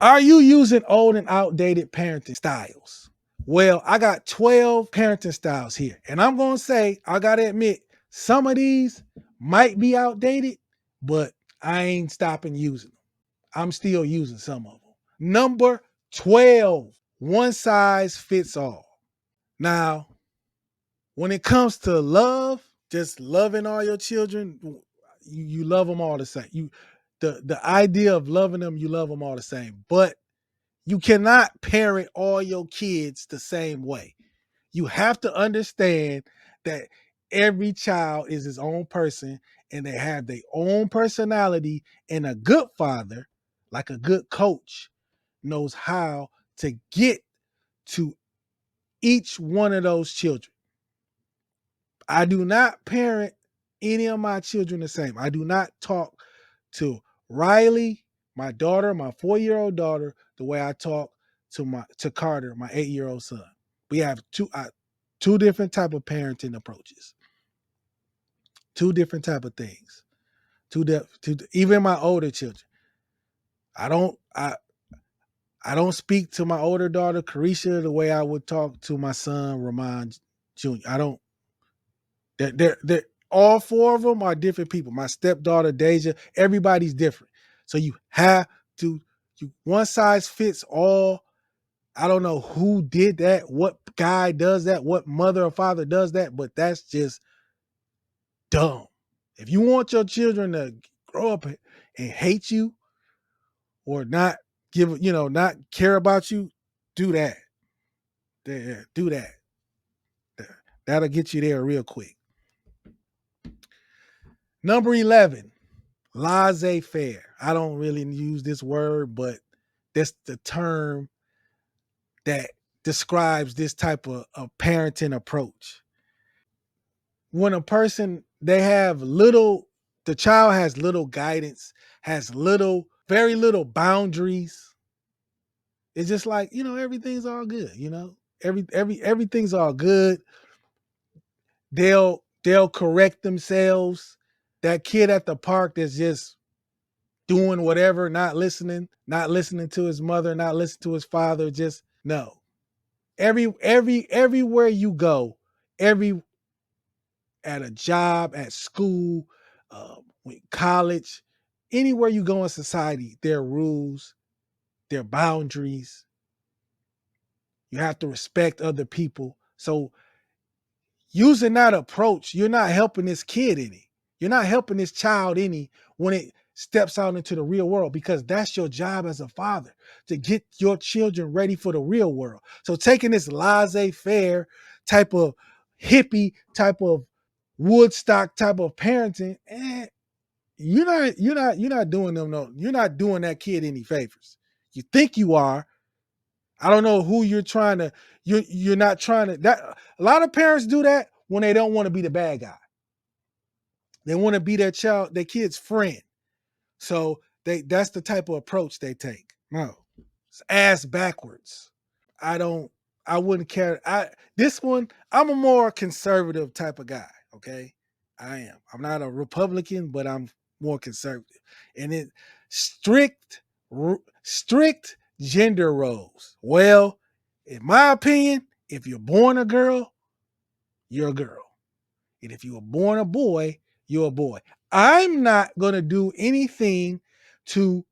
Are you using old and outdated parenting styles? Well, I got 12 parenting styles here. And I'm going to say, I got to admit, some of these might be outdated, but I ain't stopping using them. I'm still using some of them. Number 12, one size fits all. Now, when it comes to love, just loving all your children, you love them all the same. The idea of loving them, you love them all the same. But you cannot parent all your kids the same way. You have to understand that every child is his own person and they have their own personality. And a good father, like a good coach, knows how to get to each one of those children. I do not parent any of my children the same. I do not talk to Riley, my daughter, my 4-year-old daughter, the way I talk to Carter, my 8-year-old son. We have two different type of parenting approaches, two different type of things. Even my older children. I don't speak to my older daughter, Carisha, the way I would talk to my son, Ramon Jr. I don't. They're all four of them are different people. My stepdaughter, Deja, everybody's different. So you have to, one size fits all. I don't know who did that, what guy does that, what mother or father does that, but that's just dumb. If you want your children to grow up and hate you or not not care about you, do that. Do that. That'll get you there real quick. Number 11, laissez-faire. I don't really use this word, but that's the term that describes this type of parenting approach. When a person, the child has little guidance, has very little boundaries. It's just like, everything's all good, everything's all good. They'll correct themselves. That kid at the park that's just doing whatever, not listening to his mother, not listening to his father, just no. Everywhere you go, at a job, at school, college, anywhere you go in society, there are rules, there are boundaries. You have to respect other people. So using that approach, you're not helping this kid any. You're not helping this child any when it steps out into the real world, because that's your job as a father, to get your children ready for the real world. So taking this laissez-faire type of hippie type of Woodstock type of parenting, you're not doing them you're not doing that kid any favors. You think you are. I don't know who you're trying to, you're not trying to, that a lot of parents do that when they don't want to be the bad guy. They want to be their kid's friend. So that's the type of approach they take. No. It's ass backwards. I wouldn't care. I'm a more conservative type of guy. Okay. I am. I'm not a Republican, but I'm more conservative. And strict gender roles. Well, in my opinion, if you're born a girl, you're a girl. And if you were born a boy, you're a boy. I'm not going to do anything to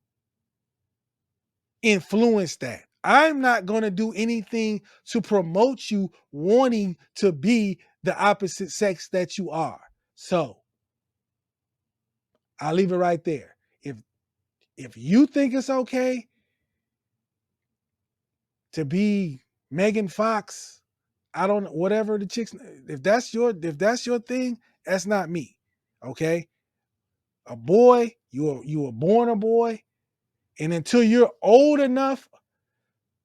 influence that. I'm not going to do anything to promote you wanting to be the opposite sex that you are. So I'll leave it right there. If you think it's okay to be Megan Fox, I don't know, whatever the chicks, if that's your thing, that's not me. Okay? A boy, you were born a boy, and until you're old enough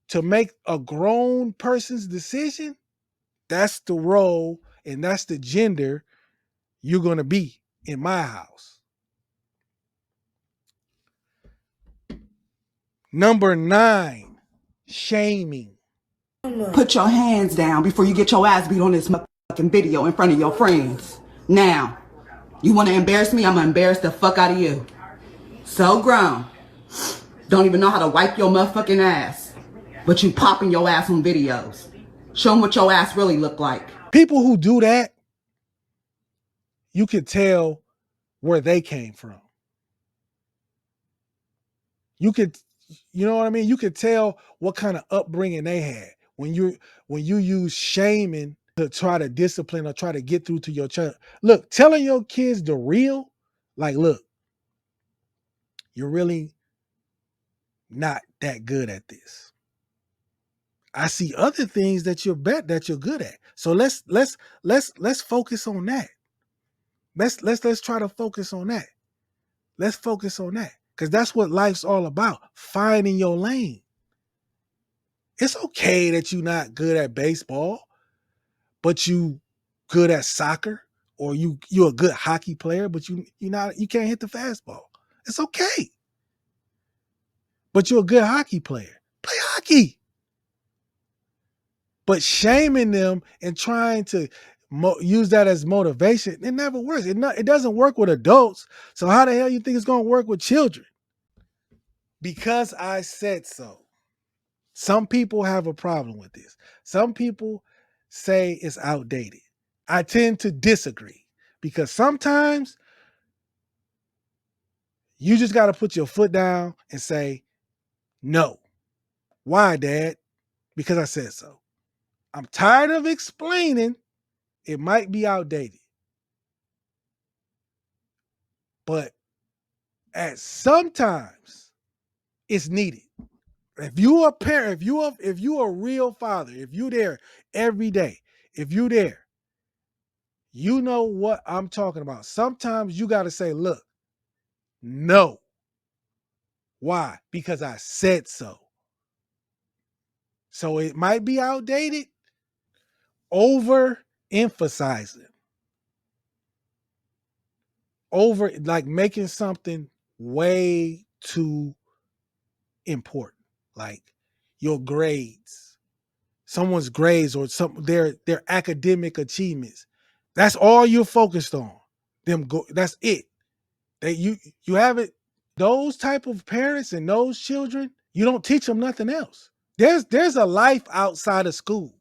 to make a grown person's decision, that's the role and that's the gender you're going to be in my house. Number 9, shaming. Put your hands down before you get your ass beat on this motherfucking video in front of your friends. Now, you want to embarrass me? I'm going to embarrass the fuck out of you. So grown. Don't even know how to wipe your motherfucking ass. But you popping your ass on videos. Show them what your ass really look like. People who do that, you can tell where they came from. You could, you know what I mean? You could tell what kind of upbringing they had when you use shaming to try to discipline or try to get through to your child. Look, telling your kids the real, like, look, you're really not that good at this. I see other things that you're good at. So let's focus on that. Let's try to focus on that. Let's focus on that. Because that's what life's all about. Finding your lane. It's okay that you're not good at baseball, but you good at soccer, or you're a good hockey player, but you can't hit the fastball. It's okay. But you're a good hockey player. Play hockey. But shaming them and trying to use that as motivation, it never works. It doesn't work with adults. So how the hell you think it's going to work with children? Because I said so. Some people have a problem with this. Some people say it's outdated. I tend to disagree because sometimes you just got to put your foot down and say, no. Why, Dad? Because I said so. I'm tired of explaining. It might be outdated. But at sometimes it's needed. If you a parent, if you a real father, if you there every day, if you there, you know what I'm talking about. Sometimes you got to say, look, no. Why? Because I said so. So it might be outdated. Overemphasizing. Like making something way too important. Like your grades. Someone's grades or their academic achievements. That's all you're focused on. That's it. You have it. Those type of parents and those children, you don't teach them nothing else. There's a life outside of school.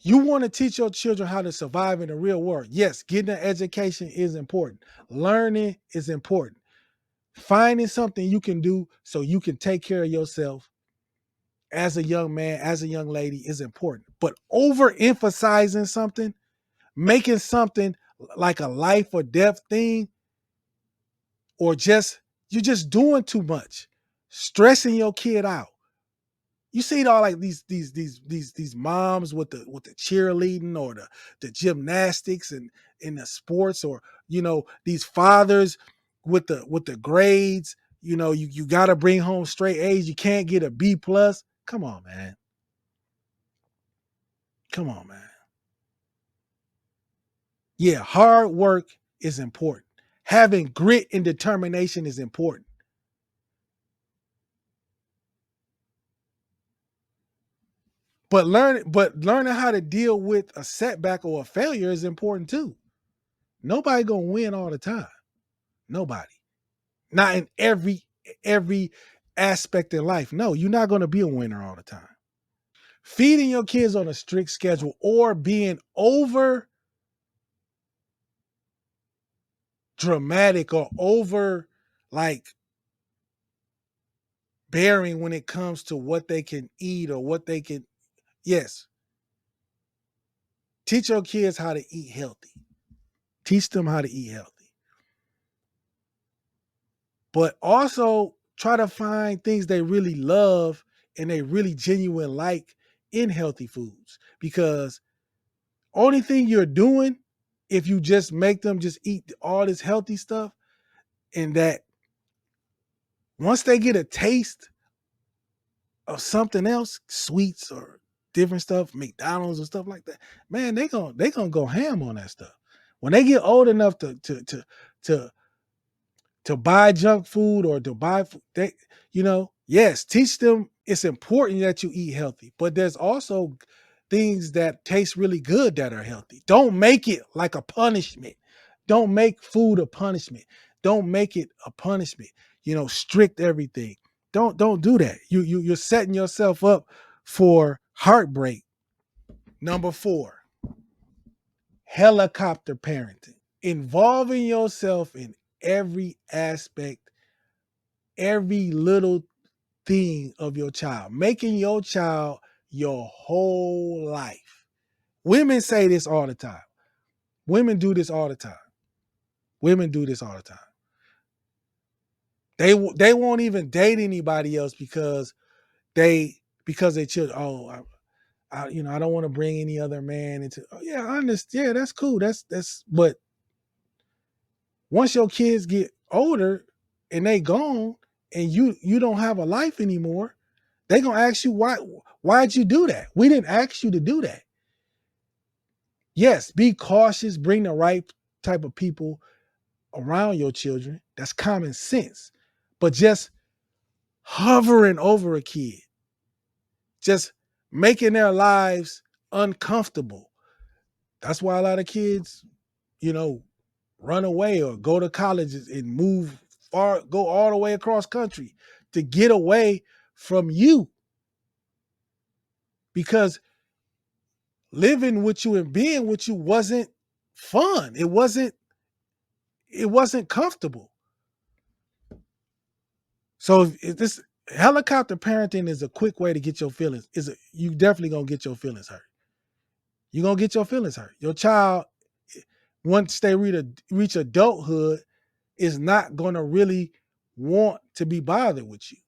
You want to teach your children how to survive in the real world. Yes, getting an education is important. Learning is important. Finding something you can do so you can take care of yourself as a young man, as a young lady is important. But overemphasizing something, making something like a life or death thing, or you're just doing too much, stressing your kid out. You see it all like these moms with the cheerleading or the gymnastics and the sports, or these fathers with the grades. You got to bring home straight A's. You can't get a B plus. Come on, man. Come on, man. Yeah, hard work is important. Having grit and determination is important. But learning how to deal with a setback or a failure is important too. Nobody gonna win all the time. Nobody. Not in every aspect in life. No, you're not gonna be a winner all the time. Feeding your kids on a strict schedule or being over dramatic or over like bearing when it comes to what they can eat or what they can. Yes. Teach your kids how to eat healthy. Teach them how to eat healthy. But also try to find things they really love and they really genuine like in healthy foods. Because only thing you're doing, if you just make them just eat all this healthy stuff, and that once they get a taste of something else, sweets or different stuff, McDonald's and stuff like that, man, they gonna go ham on that stuff. When they get old enough to to buy junk food or to buy yes, teach them it's important that you eat healthy, but there's also things that taste really good that are healthy. Don't make it like a punishment. Don't make food a punishment. Don't make it a punishment. Strict everything. Don't do that. You're setting yourself up for heartbreak. Number 4, helicopter parenting. Involving yourself in every aspect, every little thing of your child, making your child your whole life. Women say this all the time. Women do this all the time. Women do this all the time. They won't even date anybody else because they children. Oh, I don't want to bring any other man into. Oh, yeah, I understand. Yeah, that's cool. That's. But once your kids get older and they gone, and you don't have a life anymore, they gonna ask you why'd you do that? We didn't ask you to do that. Yes, be cautious. Bring the right type of people around your children. That's common sense. But just hovering over a kid, just making their lives uncomfortable. That's why a lot of kids, you know, run away or go to colleges and move far, go all the way across country to get away from you. Because living with you and being with you wasn't fun. It wasn't comfortable. So if this helicopter parenting is a quick way to get your feelings. You definitely gonna get your feelings hurt. You're gonna get your feelings hurt. Your child, once they reach adulthood, is not gonna really want to be bothered with you.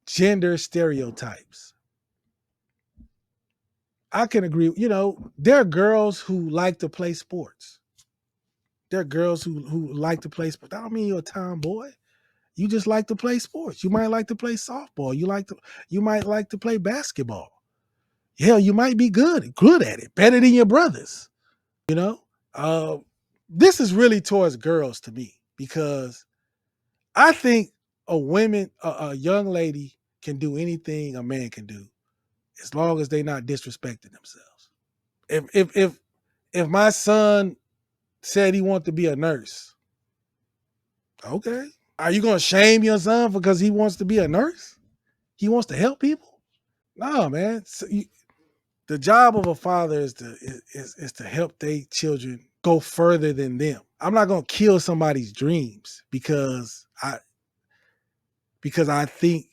Gender stereotypes. I can agree. There are girls who like to play sports. There are girls who like to play sports. That don't mean you're a tomboy. You just like to play sports. You might like to play softball. You might like to play basketball. Hell, you might be good at it, better than your brothers. You know, uh, this is really towards girls to me because I think a young lady can do anything a man can do as long as they're not disrespecting themselves. If my son said he wanted to be a nurse, okay, are you gonna shame your son because he wants to be a nurse? He wants to help people? No, man. The job of a father is to help their children go further than them. I'm not gonna kill somebody's dreams because I think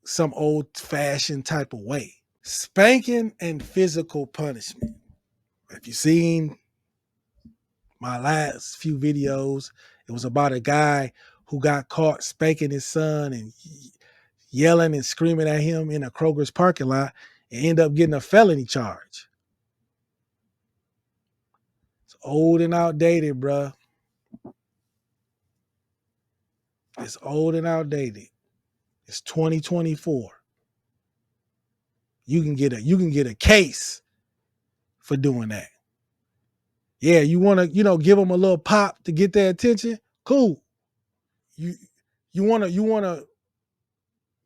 some old fashioned type of way. Spanking and physical punishment. If you've seen my last few videos, it was about a guy who got caught spanking his son and yelling and screaming at him in a Kroger's parking lot and end up getting a felony charge. It's old and outdated, bruh. It's old and outdated. It's 2024. You can get a case for doing that. Yeah, you want to give them a little pop to get their attention. Cool. You want to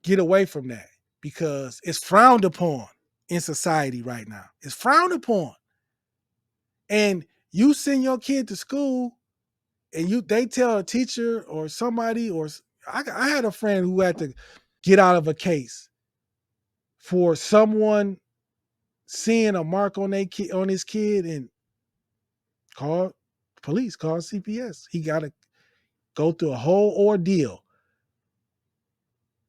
get away from that because it's frowned upon in society right now. It's frowned upon. And you send your kid to school and they tell a teacher or somebody I had a friend who had to get out of a case for someone seeing a mark on his kid and called police, called CPS. He got to go through a whole ordeal.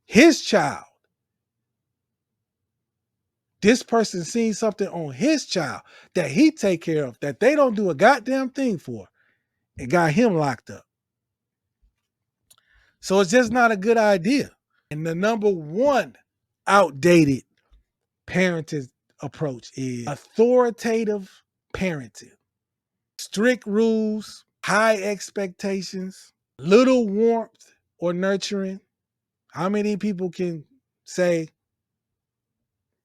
His child, this person seen something on his child that he take care of that they don't do a goddamn thing for and got him locked up. So it's just not a good idea. And the number one outdated parenting approach is authoritative parenting. Strict rules, high expectations, little warmth or nurturing. How many people can say,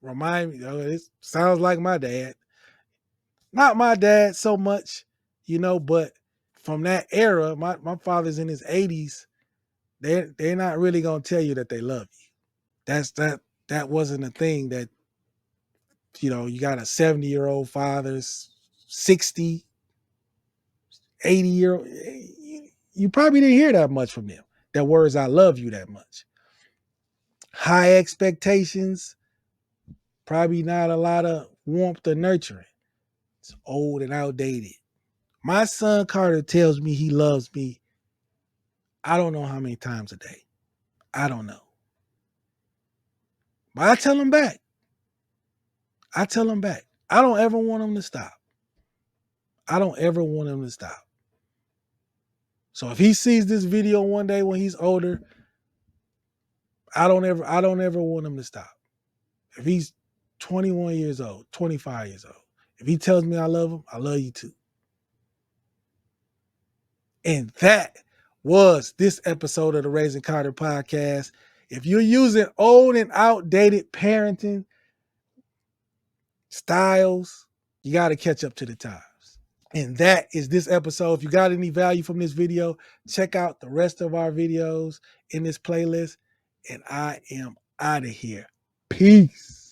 remind me, it sounds like my dad? Not my dad so much, but from that era, my father's in his 80s. They're not really gonna tell you that they love you. That wasn't a thing that you got a 70-year-old father's 60, 80-year-old. You probably didn't hear that much from them. That words I love you that much. high expectations, probably not a lot of warmth or nurturing. It's old and outdated. My son Carter tells me he loves me. I don't know how many times a day. I don't know. But I tell him back. I tell him back. I don't ever want him to stop. I don't ever want him to stop. So if he sees this video one day when he's older, I don't ever want him to stop. If he's 21 years old, 25 years old, if he tells me I love him, I love you too. And that was this episode of the Raising Carter podcast. If you're using old and outdated parenting styles, you got to catch up to the times. And that is this episode. If you got any value from this video, check out the rest of our videos in this playlist. And I am out of here. Peace.